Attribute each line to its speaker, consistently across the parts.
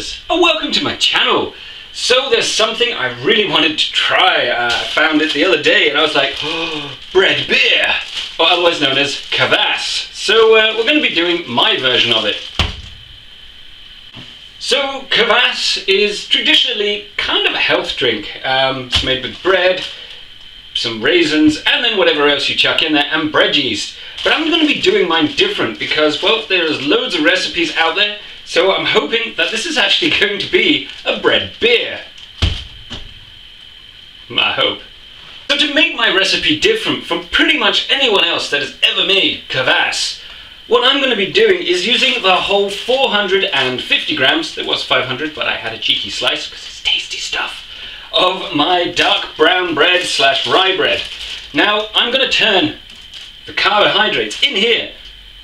Speaker 1: viewers, and welcome to my channel. So there's something I really wanted to try. I found it the other day and I was like, oh, bread beer, or otherwise known as kvass. So we're going to be doing my version of it. So kvass is traditionally kind of a health drink. It's made with bread, some raisins, and then whatever else you chuck in there, and bread yeast. But I'm going to be doing mine different because, well, there's loads of recipes out there, so I'm hoping that this is actually going to be a bread beer. I hope. So to make my recipe different from pretty much anyone else that has ever made kvass, what I'm going to be doing is using the whole 450 grams, there was 500 but I had a cheeky slice because it's tasty stuff, of my dark brown bread / rye bread. Now I'm going to turn the carbohydrates in here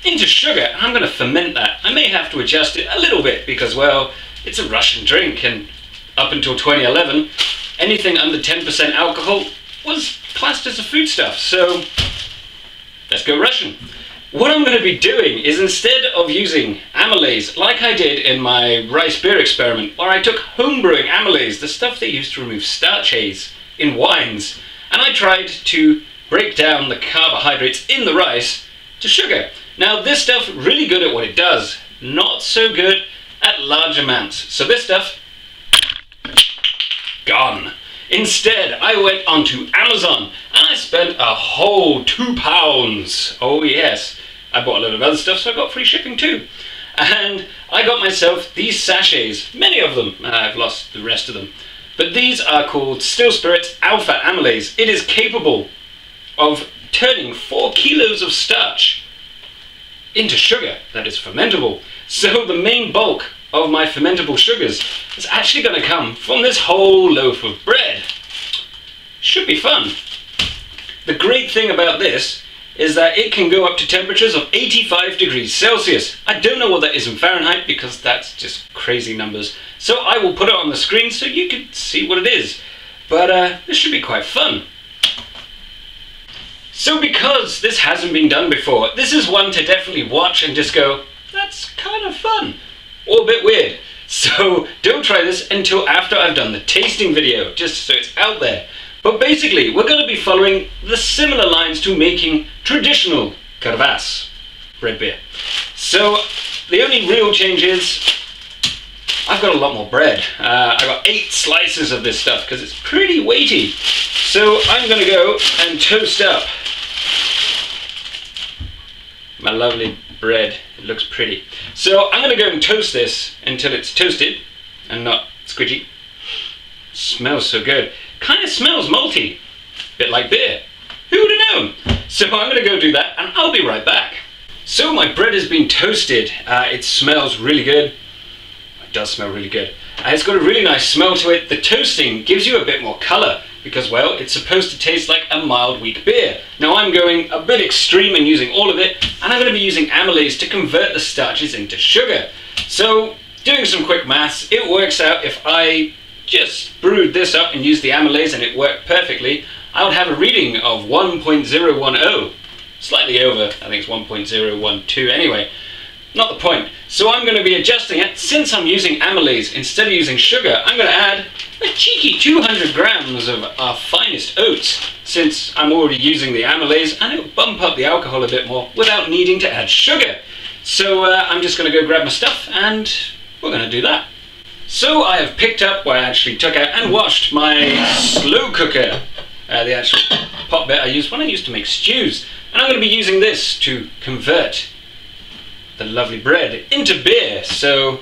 Speaker 1: into sugar, and I'm going to ferment that. I may have to adjust it a little bit because, well, it's a Russian drink, and up until 2011 anything under 10% alcohol was classed as a foodstuff, so let's go Russian. What I'm going to be doing is, instead of using amylase like I did in my rice beer experiment, where I took homebrewing amylase, the stuff they use to remove starches in wines, and I tried to break down the carbohydrates in the rice to sugar. Now this stuff really good at what it does, not so good at large amounts. So this stuff, gone. Instead, I went onto Amazon and I spent a whole £2. Oh yes, I bought a load of other stuff, so I got free shipping too. And I got myself these sachets, many of them. I've lost the rest of them. But these are called Still Spirits Alpha Amylase. It is capable of turning 4 kilos of starch into sugar that is fermentable. So the main bulk of my fermentable sugars is actually going to come from this whole loaf of bread. Should be fun. The great thing about this is that it can go up to temperatures of 85 degrees Celsius. I don't know what that is in Fahrenheit because that's just crazy numbers. So I will put it on the screen so you can see what it is. But this should be quite fun. So because this hasn't been done before, this is one to definitely watch and just go, that's kind of fun, or a bit weird. So don't try this until after I've done the tasting video, just so it's out there. But basically, we're going to be following the similar lines to making traditional kvass, bread beer. So the only real change is, I've got a lot more bread. I got 8 slices of this stuff because it's pretty weighty. So I'm going to go and toast up my lovely bread. It looks pretty. So I'm going to go and toast this until it's toasted and not squidgy. Smells so good. Kind of smells malty. Bit like beer. Who would have known? So I'm going to go do that and I'll be right back. So my bread has been toasted. It smells really good. It does smell really good. It's got a really nice smell to it. The toasting gives you a bit more colour because, well, it's supposed to taste like a mild weak beer. Now I'm going a bit extreme and using all of it, and I'm going to be using amylase to convert the starches into sugar. So doing some quick maths, it works out if I just brewed this up and used the amylase and it worked perfectly, I would have a reading of 1.010. Slightly over, I think it's 1.012 anyway. Not the point. So I'm going to be adjusting it. Since I'm using amylase instead of using sugar, I'm going to add a cheeky 200 grams of our finest oats, since I'm already using the amylase, and it'll bump up the alcohol a bit more without needing to add sugar. So I'm just going to go grab my stuff and we're going to do that. So I have picked up, well, I actually took out and washed my slow cooker, the actual pot bit I used when I used to make stews, and I'm going to be using this to convert the lovely bread into beer. So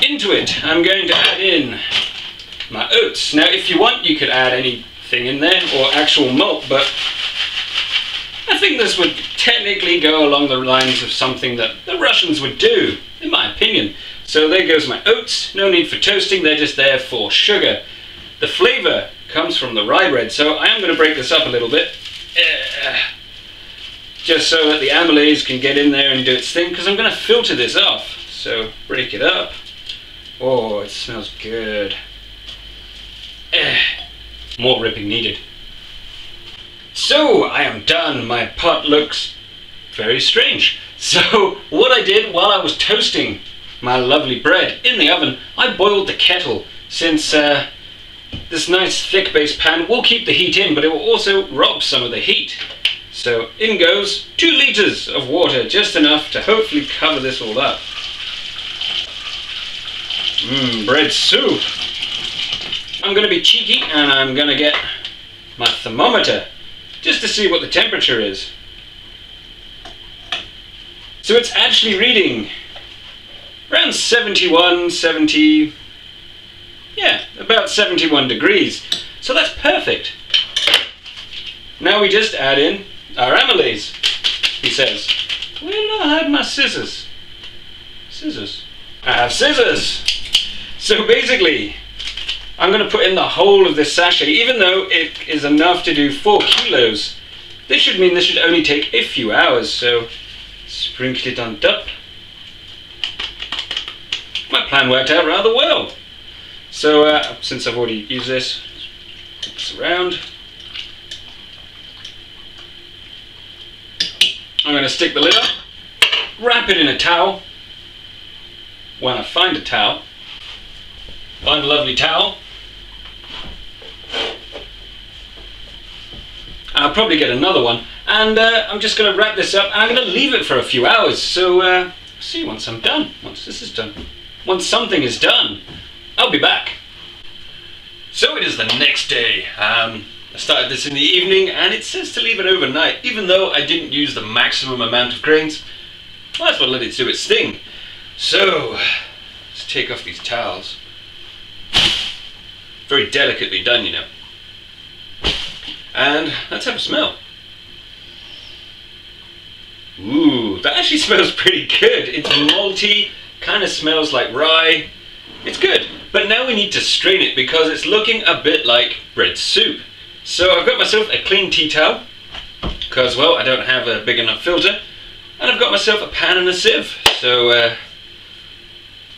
Speaker 1: into it I'm going to add in my oats. Now if you want you could add anything in there, or actual malt, but I think this would technically go along the lines of something that the Russians would do, in my opinion. So there goes my oats. No need for toasting, they're just there for sugar. The flavour comes from the rye bread, so I am going to break this up a little bit. Just so that the amylase can get in there and do its thing, because I'm going to filter this off. So break it up. Oh, it smells good. More ripping needed. So I am done. My pot looks very strange. So what I did while I was toasting my lovely bread in the oven. I boiled the kettle since this nice thick base pan will keep the heat in, but it will also rob some of the heat. So in goes 2 litres of water, just enough to hopefully cover this all up. Bread soup. I'm going to be cheeky and I'm going to get my thermometer just to see what the temperature is. So it's actually reading around 70, yeah, about 71 degrees. So that's perfect. Now we just add in our amylase, he says. Where did I hide my scissors? Scissors. I have scissors. So basically, I'm going to put in the whole of this sachet, even though it is enough to do 4 kilos. This should mean this should only take a few hours, so sprinkle it on top. My plan worked out rather well. So since I've already used this, mix around. I'm going to stick the lid up, wrap it in a towel. When I find a towel, find a lovely towel. I'll probably get another one, and I'm just going to wrap this up and I'm going to leave it for a few hours. So see once I'm done, once this is done. Once something is done, I'll be back. So it is the next day. I started this in the evening and it says to leave it overnight. Even though I didn't use the maximum amount of grains, might as well let it do its thing. So let's take off these towels. Very delicately done, you know. And let's have a smell. Ooh, that actually smells pretty good. It's malty, kind of smells like rye. It's good. But now we need to strain it because it's looking a bit like bread soup. So I've got myself a clean tea towel because, well, I don't have a big enough filter. And I've got myself a pan and a sieve. So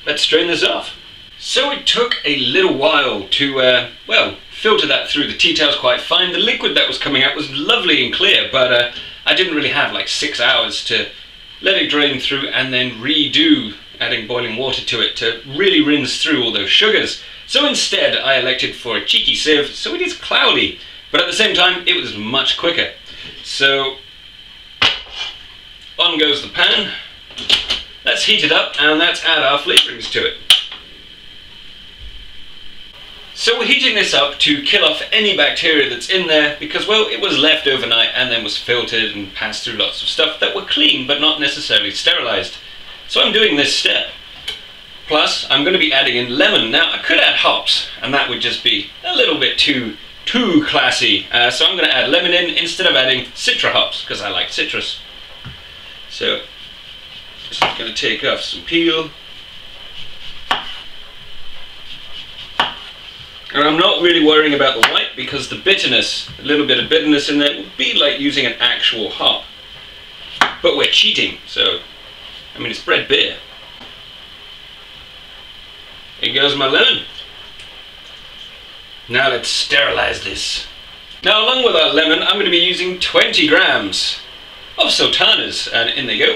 Speaker 1: let's strain this off. So it took a little while to, well, filter that through. The tea towel's quite fine. The liquid that was coming out was lovely and clear, but I didn't really have like 6 hours to let it drain through and then redo adding boiling water to it to really rinse through all those sugars. So instead I elected for a cheeky sieve, so it is cloudy, but at the same time it was much quicker. So on goes the pan. Let's heat it up and let's add our flavourings to it. So we're heating this up to kill off any bacteria that's in there because, well, it was left overnight and then was filtered and passed through lots of stuff that were clean but not necessarily sterilised. So I'm doing this step. Plus, I'm going to be adding in lemon. Now, I could add hops and that would just be a little bit too classy. So I'm going to add lemon in instead of adding citra hops because I like citrus. So, just going to take off some peel. And I'm not really worrying about the white because the bitterness, a little bit of bitterness in there, would be like using an actual hop. But we're cheating, so, I mean, it's bread beer. Here goes my lemon. Now let's sterilize this. Now along with our lemon, I'm going to be using 20 grams of sultanas, and in they go.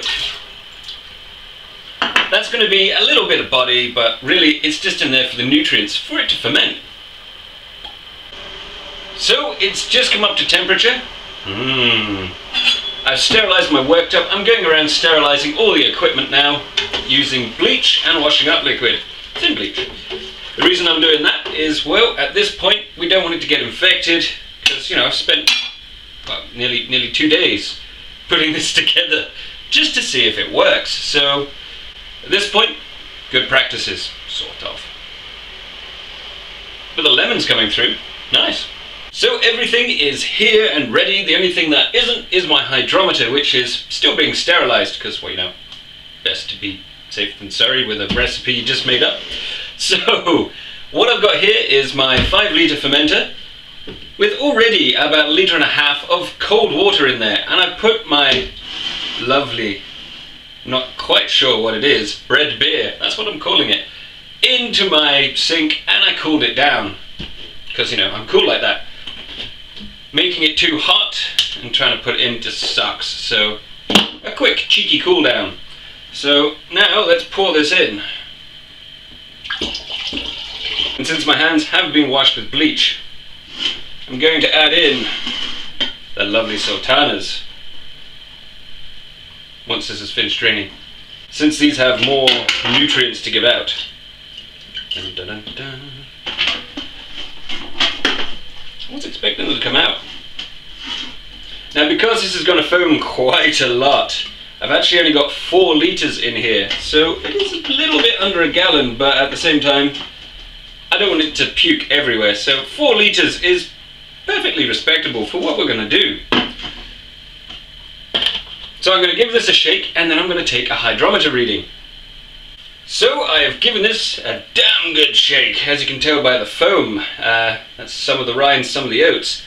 Speaker 1: That's going to be a little bit of body, but really it's just in there for the nutrients, for it to ferment. So it's just come up to temperature. I've sterilised my worktop. I'm going around sterilising all the equipment now using bleach and washing up liquid. Thin bleach. The reason I'm doing that is, well, at this point we don't want it to get infected because, you know, I've spent well, nearly 2 days putting this together just to see if it works. So at this point, good practices, sort of. But the lemon's coming through. Nice. So everything is here and ready. The only thing that isn't is my hydrometer, which is still being sterilised because, well, you know, best to be safe than sorry with a recipe you just made up. So what I've got here is my 5-litre fermenter with already about 1.5 litres of cold water in there, and I've put my lovely, not quite sure what it is, bread beer, that's what I'm calling it, into my sink, and I cooled it down because, you know, I'm cool like that. Making it too hot and trying to put it in just sucks, so a quick cheeky cool down. So now let's pour this in. And since my hands have been washed with bleach, I'm going to add in the lovely sultanas once this is finished draining, since these have more nutrients to give out. Dun, dun, dun, dun. I was expecting them to come out. Now, because this is going to foam quite a lot, I've actually only got 4 litres in here, so it is a little bit under a gallon, but at the same time I don't want it to puke everywhere, so 4 litres is perfectly respectable for what we're going to do. So I'm going to give this a shake, and then I'm going to take a hydrometer reading. So I have given this a damn good shake, as you can tell by the foam. That's some of the rye and some of the oats.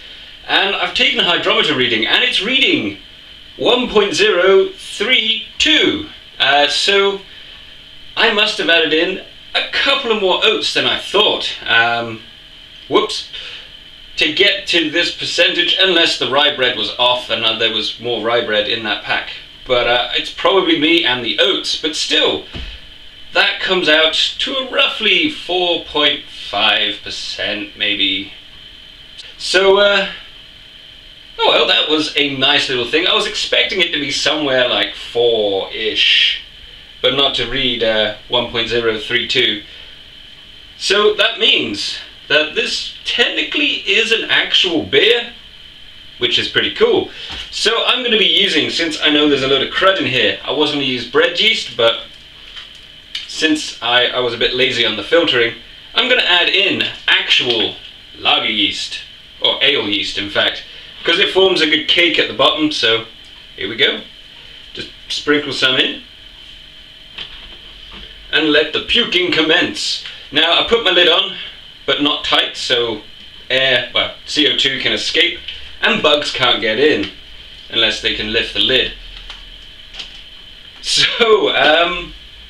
Speaker 1: And I've taken a hydrometer reading, and it's reading 1.032. So I must have added in a couple of more oats than I thought. Whoops. To get to this percentage, unless the rye bread was off and there was more rye bread in that pack. But it's probably me and the oats, but still, that comes out to a roughly 4.5% maybe. So, oh well, that was a nice little thing. I was expecting it to be somewhere like 4-ish, but not to read 1.032. So that means that this technically is an actual beer, which is pretty cool. So I'm going to be using, since I know there's a load of crud in here, I was going to use bread yeast, but since I was a bit lazy on the filtering, I'm going to add in actual lager yeast, or ale yeast in fact, because it forms a good cake at the bottom. So here we go. Just sprinkle some in and let the puking commence. Now I put my lid on, but not tight, so air, well, CO2 can escape and bugs can't get in unless they can lift the lid. So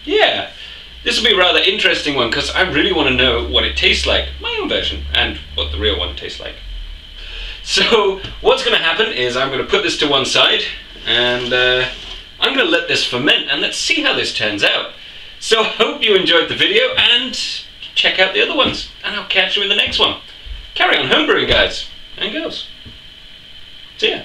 Speaker 1: yeah, this will be a rather interesting one, because I really want to know what it tastes like, my own version, and what the real one tastes like. So what's going to happen is I'm going to put this to one side, and I'm going to let this ferment, and let's see how this turns out. So I hope you enjoyed the video, and check out the other ones, and I'll catch you in the next one. Carry on homebrewing, guys and girls. See ya.